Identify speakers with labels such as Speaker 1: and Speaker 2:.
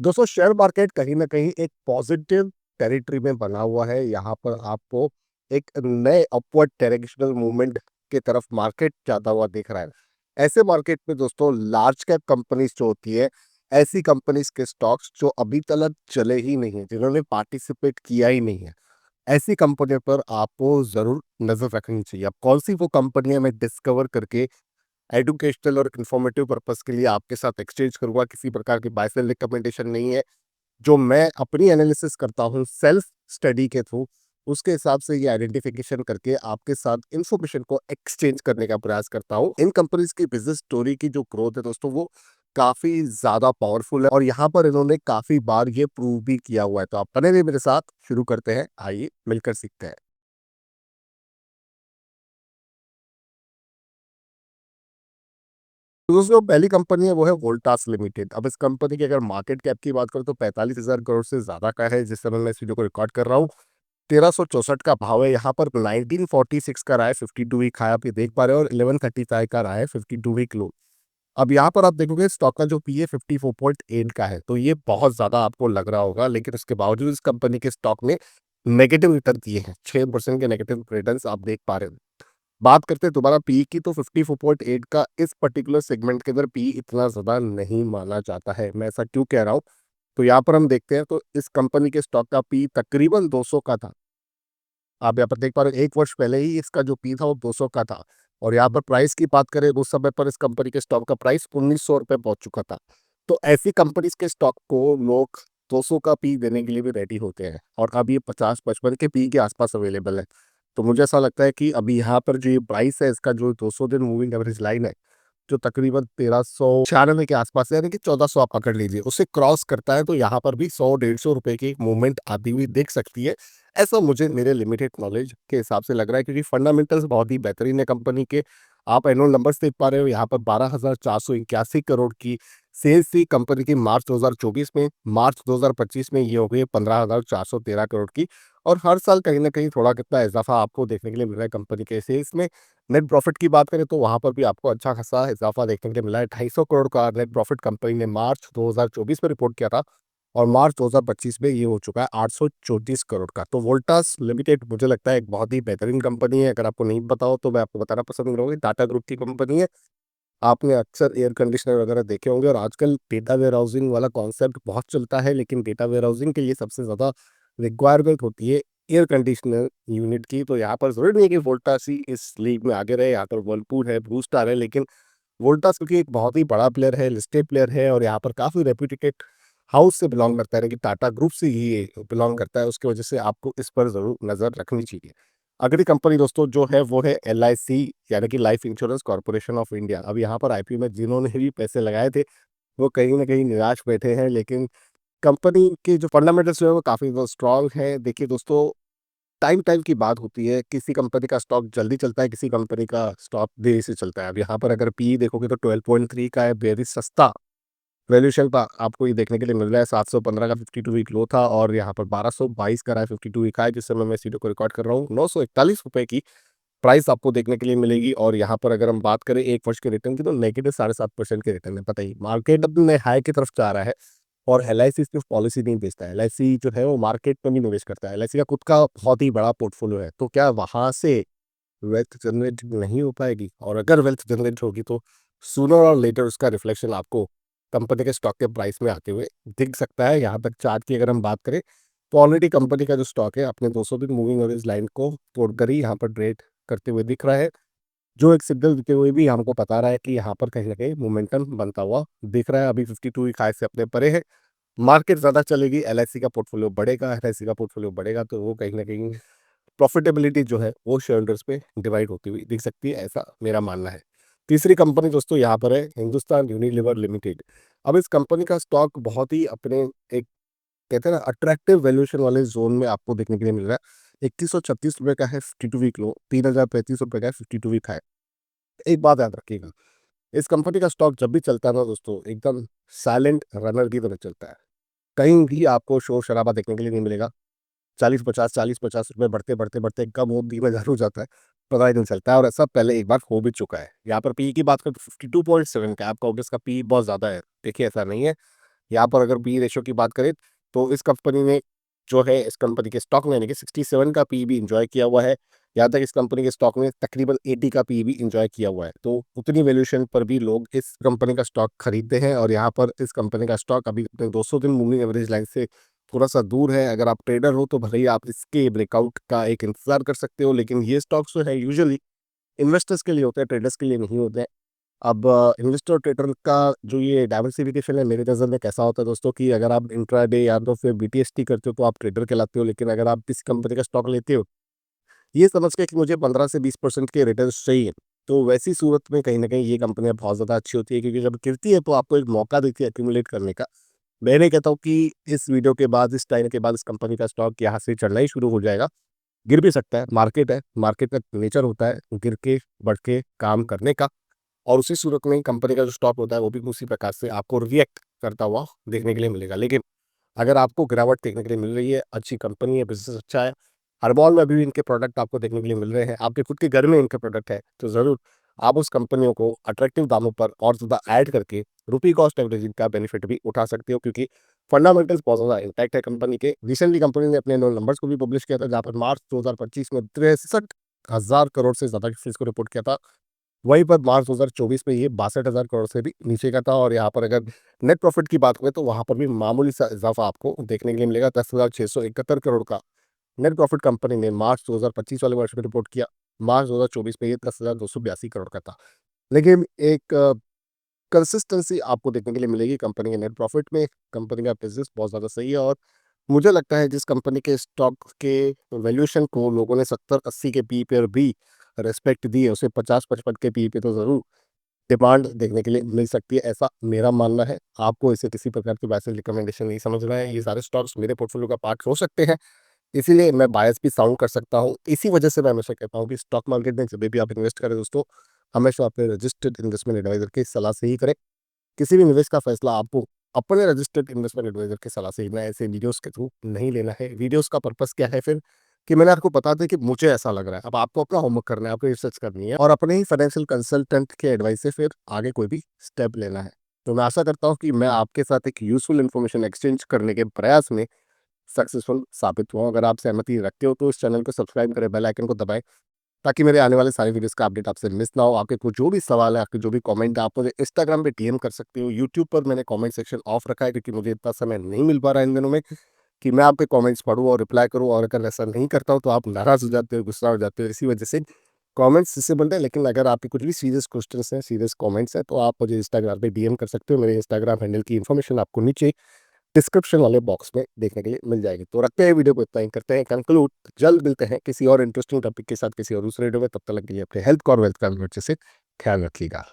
Speaker 1: दोस्तों share market कहीं न कहीं एक पॉजिटिव टेरिटरी में बना हुआ है। यहाँ पर आपको एक नए अपवर्ड डायरेक्शनल मूवमेंट की तरफ मार्केट जाता हुआ दिख रहा है। ऐसे मार्केट में दोस्तों लार्ज कैप कंपनीज़ जो होती है, ऐसी कंपनीज़ के स्टॉक्स जो अभी तलक चले ही नहीं हैं, जिन्होंने पार्टिसिपेट किया ही नहीं है, ऐसी कंपनियों पर आपको ज़रूर नज़र रखनी चाहिए। अब कौन-सी वो कंपनियाँ मैं डिस्कवर करके एजुकेशनल और इन्फॉर्मेटिव पर्पज़ के लिए आपके साथ एक्सचेंज करूँगा, किसी प्रकार की बाय सेल रिकमेंडेशन नहीं है। जो मैं अपनी एनालिसिस करता हूँ सेल्फ स्टडी के थ्रू, उसके हिसाब से ये आइडेंटिफिकेशन करके आपके साथ इन्फॉर्मेशन को एक्सचेंज करने का प्रयास करता हूँ। इन कंपनीज़ की बिज़नेस स्टोरी की जो ग्रोथ है दोस्तों, वो काफ़ी ज़्यादा पावरफुल है और यहाँ पर इन्होंने काफ़ी बार ये प्रूव भी किया हुआ है। तो आप बने रहिए मेरे साथ, शुरू करते हैं, आइए मिलकर सीखते हैं। तो दोस्तों पहली कंपनी है वो है वोल्टास लिमिटेड। अब इस कंपनी की अगर मार्केट कैप की बात करें तो 45,000 करोड़ से ज़्यादा का है। जिस समय मैं इस वीडियो को रिकॉर्ड कर रहा हूँ, 1364 का भाव है। यहाँ पर 1946 का रहा है 52 वीक हाई आप ये देख पा रहे हो और 1135 का रहा है 52 वीक लो। अब यहाँ पर आप देखोगे स्टॉक का जो पी है 54.8 का है, तो ये बहुत ज़्यादा आपको लग रहा होगा, लेकिन उसके बावजूद इस कंपनी के स्टॉक ने नेगेटिव रिटर्न दिए हैं। 6% के नेगेटिव रिटर्न्स आप देख पा रहे हो। बात करते हैं दोबारा पी की, तो 54.8 का इस पर्टिकुलर सेगमेंट के अंदर पी इतना ज़्यादा नहीं माना जाता है। मैं ऐसा क्यों कह रहा हूँ? तो यहाँ पर हम देखते हैं तो इस कंपनी के स्टॉक का पी तकरीबन 200 का था। आप यहाँ पर देख पा रहे हो 1 वर्ष पहले ही इसका जो पी था वो 200 का था और यहाँ पर प्राइस की बात करें उस समय पर इस कंपनी के स्टॉक का प्राइस ₹1900 पहुँच चुका था। तो ऐसी कंपनीज़ के स्टॉक को लोग 200 का पी देने के लिए भी रेडी होते हैं और अब ये 50-55 के पी के आसपास अवेलेबल है। तो मुझे ऐसा लगता है कि अभी यहाँ पर जो ये प्राइस है इसका जो 200 दिन मूविंग एवरेज लाइन है, जो तकरीबन 1396 के आसपास है, यानी कि 1400 आप पकड़ लीजिए, उसे क्रॉस करता है तो यहाँ पर भी 100-150 रुपए की मूवमेंट आती हुई दिख सकती है। ऐसा मुझे मेरे लिमिटेड नॉलेज के हिसाब से लग रहा है, क्योंकि फंडामेंटल्स बहुत ही बेहतरीन है कंपनी के। आप एनुअल नंबर्स देख पा रहे हो, यहाँ पर 12,481 करोड़ की सेल्स थी कंपनी की मार्च 2024 में। मार्च 2025 में ये हो गई है 15,413 करोड़ की और हर साल कहीं न कहीं थोड़ा कितना इज़ाफ़ा आपको देखने के लिए मिल रहा है कंपनी के सेल्स में। नेट प्रॉफ़िट की बात करें तो वहाँ पर भी आपको अच्छा खासा इज़ाफ़ा देखने के लिए मिला है। 250 करोड़ का नेट प्रॉफ़िट कंपनी ने मार्च 2024 में रिपोर्ट किया था और मार्च 2025 में ये हो चुका है 834 करोड़ का। तो वोल्टास लिमिटेड मुझे लगता है एक बहुत ही बेहतरीन कंपनी है। अगर आपको नहीं पता हो तो मैं आपको बताना पसंद करूँगा, टाटा ग्रुप की कंपनी है। आपने अक्सर एयर कंडीशनर वगैरह देखे होंगे और आजकल डेटा वेयरहाउसिंग वाला कॉन्सेप्ट बहुत चलता है, लेकिन डेटा वेयरहाउसिंग के लिए सबसे ज़्यादा रिक्वायरमेंट होती है एयर कंडीशनर यूनिट की। तो यहाँ पर ज़रूरी नहीं है कि वोल्टास ही इस लीग में आगे रहे। यहाँ पर वर्लपूल है, ब्लू स्टार है, लेकिन वोल्टास क्योंकि एक बहुत ही बड़ा प्लेयर है, लिस्टेड प्लेयर है और यहाँ पर काफ़ी रेप्यूटेड हाउस से बिलॉन्ग करता है, यानी कि टाटा ग्रुप से ही ये बिलॉन्ग करता है, उसकी वजह से आपको इस पर ज़रूर नज़र रखनी चाहिए। अगली कंपनी दोस्तों जो है वो है एलआईसी, यानी कि life insurance corporation of India. अब यहाँ पर आईपीओ में जिन्होंने भी पैसे लगाए थे, वो कहीं न कहीं निराश बैठे हैं, लेकिन कंपनी के जो फंडामेंटल्स जो है वो काफ़ी वो स्ट्रॉन्ग है। देखिए दोस्तों, टाइम-टाइम की बात होती है, किसी कंपनी का स्टॉक जल्दी चलता है, किसी कंपनी का स्टॉक देरी से चलता है। अब यहाँ पर अगर पीई देखोगे तो 12.3 का है, वेरी सस्ता वैल्यूएशन का आपको ये देखने के लिए मिल रहा है। 715 का 52 वीक लो था और यहाँ पर 1222 का रहा है 52 वीक हाई। जिस समय मैं इस वीडियो को रिकॉर्ड कर रहा हूँ, ₹941 की प्राइस आपको देखने के लिए मिलेगी और यहाँ पर अगर हम बात करें 1 वर्ष के रिटर्न की, तो नेगेटिव 7.5% के रिटर्न है। बताइए, मार्केट अपने हाई की तरफ जा रहा है और एलआईसी सिर्फ पॉलिसी नहीं बेचता है। एलआईसी जो है वो मार्केट में भी निवेश करता है। एलआईसी का खुद का बहुत ही बड़ा पोर्टफोलियो है। तो क्या वहाँ से वेल्थ जनरेट नहीं हो पाएगी? और अगर वेल्थ जनरेट होगी तो सूनर और लेटर उसका रिफ्लेक्शन आपको कंपनी के स्टॉक के प्राइस में आते हुए दिख सकता है। यहाँ तक चार्ट की अगर हम बात करें तो ऑलरेडी कंपनी का जो स्टॉक है अपने 200 दिन मूविंग एवरेज लाइन को तोड़कर ही यहाँ पर ट्रेड करते हुए दिख रहा है, जो एक सिग्नल देते हुए भी हमको बता रहा है कि यहाँ पर कहीं न कहीं मोमेंटम बनता हुआ दिख रहा है। अभी 52 वीक हाई से अपने परे है। मार्केट ज़्यादा चलेगी, एलआईसी का पोर्टफोलियो बढ़ेगा, एलआईसी का पोर्टफोलियो बढ़ेगा तो वो कहीं न कहीं प्रॉफिटेबिलिटी जो है वो शेयर होल्डर्स पे डिवाइड होती हुई दिख सकती है, ऐसा मेरा मानना है। तीसरी कंपनी दोस्तों यहाँ पर है हिंदुस्तान यूनिलीवर लिमिटेड। अब इस कंपनी का स्टॉक बहुत ही अपने एक कहते हैं ना अट्रैक्टिव वैल्यूएशन वाले ज़ोन में आपको देखने के लिए मिल रहा है। ₹3136 का है 52 वीक लो, ₹3035 का है 52 वीक हाई। एक बात याद रखिएगा, इस कंपनी का स्टॉक जब भी चलता है ना दोस्तों, एकदम साइलेंट रनर की तरह चलता है। कहीं भी आपको शोर-शराबा देखने के लिए नहीं मिलेगा। 40-50 ₹40-50 बढ़ते-बढ़ते कब वो धीमे ज़रूर हो जाता है, पता ही नहीं चलता है और ऐसा पहले एक बार हो भी चुका है। यहाँ पर पीई की बात करें तो 52.7 का, आप कहोगे इसका पीई बहुत ज़्यादा है। देखिए ऐसा नहीं है, यहाँ पर अगर पी रेशियो की बात करें तो इस कंपनी ने जो है इस कंपनी के स्टॉक में यानी कि 67 का पी भी इंजॉय किया हुआ है। यहाँ तक इस कंपनी के स्टॉक में तकरीबन 80 का पी भी इंजॉय किया हुआ है। तो उतनी वैल्यूएशन पर भी लोग इस कंपनी का स्टॉक खरीदते हैं और यहाँ पर इस कंपनी का स्टॉक अभी अपने 200 दिन मूविंग एवरेज लाइन से थोड़ा सा दूर है। अगर आप ट्रेडर हो तो भले ही आप इसके ब्रेकआउट का एक इंतजार कर सकते हो, लेकिन ये स्टॉक्स जो है यूजुअली इन्वेस्टर्स के लिए होते हैं, ट्रेडर्स के लिए नहीं होते हैं। अब इन्वेस्टर और ट्रेडर का जो ये डाइवर्सिफिकेशन है मेरी नज़र में कैसा होता है दोस्तों कि अगर आप इंट्राडे या तो फिर बीटीएसटी करते हो तो आप ट्रेडर कहलाते हो, लेकिन अगर आप किसी कंपनी का स्टॉक लेते हो ये समझ के कि मुझे 15 से 20% के रिटर्न चाहिए, तो वैसी सूरत में कहीं न कहीं ये कंपनियाँ बहुत ज़्यादा अच्छी होती है, क्योंकि जब गिरती है तो आपको एक मौका देती है एक्यूमुलेट करने का। मैं नहीं कहता हूँ कि इस वीडियो के बाद, इस टाइम के बाद इस कंपनी का स्टॉक यहाँ से चढ़ना ही शुरू हो जाएगा। गिर भी सकता है, मार्केट है, मार्केट का नेचर होता है गिर के, बढ़ के काम करने का। और उसी सूरत में कंपनी का जो स्टॉक होता है वो भी उसी प्रकार से आपको रिएक्ट करता हुआ देखने के लिए मिलेगा। लेकिन अगर आपको गिरावट देखने के लिए मिल रही है, अच्छी कंपनी है, बिज़नेस अच्छा है, हर मॉल में अभी भी इनके प्रोडक्ट आपको देखने के लिए मिल रहे हैं, आपके खुद के घर में इनके प्रोडक्ट है, तो ज़रूर आप उस कंपनियों को अट्रैक्टिव दामों पर और ज़्यादा ऐड करके रुपी कॉस्ट एवरेजिंग का बेनिफिट भी उठा सकते हो, क्योंकि फंडामेंटल्स बहुत ज़्यादा इंटैक्ट है कंपनी के। रिसेंटली कंपनी ने अपने एनुअल नंबर्स को भी पब्लिश किया था, जहाँ पर मार्च 2025 में 63,000 करोड़ से ज़्यादा की सेल्स को रिपोर्ट किया था। वहीं पर मार्च 2024 में ये 62,000 करोड़ से भी नीचे का था। और यहाँ पर अगर नेट प्रॉफिट की बात करें तो वहाँ पर भी मामूली सा इजाफा आपको देखने के लिए मिलेगा। 10,671 करोड़ का नेट प्रॉफिट कंपनी ने मार्च 2025 वाले वर्ष में रिपोर्ट किया। मार्च 2024 में ये 10,282 करोड़ का था। लेकिन एक कंसिस्टेंसी आपको देखने के लिए मिलेगी कंपनी के नेट प्रॉफिट में। कंपनी का बिजनेस बहुत ज़्यादा सही है और मुझे लगता है जिस कंपनी के स्टॉक के वैल्यूएशन को लोगों ने 70-80 के पी पर भी रिस्पेक्ट दी है, उसे 50-55 के पी पे तो ज़रूर डिमांड देखने के लिए मिल सकती है, ऐसा मेरा मानना है। आपको इसे किसी प्रकार की वैसे रिकमेंडेशन नहीं समझना है। ये सारे स्टॉक्स मेरे पोर्टफोलियो का पार्ट हो सकते हैं, इसीलिए मैं बायस भी साउंड कर सकता हूँ। इसी वजह से मैं हमेशा कहता हूँ कि स्टॉक मार्केट में जब भी आप इन्वेस्ट करें दोस्तों, हमेशा अपने रजिस्टर्ड इन्वेस्टमेंट एडवाइजर की सलाह से ही करें। किसी भी निवेश का फैसला आपको अपने रजिस्टर्ड इन्वेस्टमेंट एडवाइजर की सलाह से लेना है, ऐसे वीडियोस के थ्रू नहीं लेना है। वीडियोस का पर्पस क्या है फिर कि मैंने आपको बता दें कि मुझे ऐसा लग रहा है। अब आपको अपना होमवर्क करना है, आपको रिसर्च करनी है और अपने ही फाइनेंशियल कंसल्टेंट के एडवाइस से फिर आगे कोई भी स्टेप लेना है। तो मैं आशा करता हूँ कि मैं आपके साथ एक यूज़फुल इन्फॉर्मेशन एक्सचेंज करने के प्रयास में सक्सेसफुल साबित हुआ हूँ। अगर आप सहमति रखते हो तो इस चैनल को सब्सक्राइब करें, बेल आइकन को दबाएँ, ताकि मेरे आने वाले सारे वीडियोस का अपडेट आपसे मिस ना हो। आपके कुछ जो भी सवाल है, आपके जो भी कमेंट है, आप मुझे इंस्टाग्राम पे डीएम कर सकते हो। यूट्यूब पर मैंने कमेंट सेक्शन ऑफ रखा है, क्योंकि मुझे इतना समय नहीं मिल पा रहा है इन दिनों में कि मैं आपके कमेंट्स पढूँ और रिप्लाई करूँ। और अगर ऐसा नहीं करता हूँ तो आप नाराज़ हो जाते हो, गुस्सा हो जाते हो। इसी वजह से कमेंट्स इससे बनते हैं। लेकिन अगर आपके कुछ भी सीरियस क्वेश्चंस हैं, सीरियस कमेंट्स हैं, तो आप मुझे इंस्टाग्राम पे डीएम कर सकते हो। मेरे इंस्टाग्राम हैंडल की इन्फॉर्मेशन आपको नीचे डिस्क्रिप्शन वाले बॉक्स में देखने के लिए मिल जाएगी। तो रखते हैं वीडियो को इतना ही, करते हैं कंक्लूड। जल्द मिलते हैं किसी और इंटरेस्टिंग टॉपिक के साथ, किसी और दूसरे वीडियो में। तब तक के लिए अपने हेल्थ और वेल्थ का अच्छे से ख्याल रखिएगा।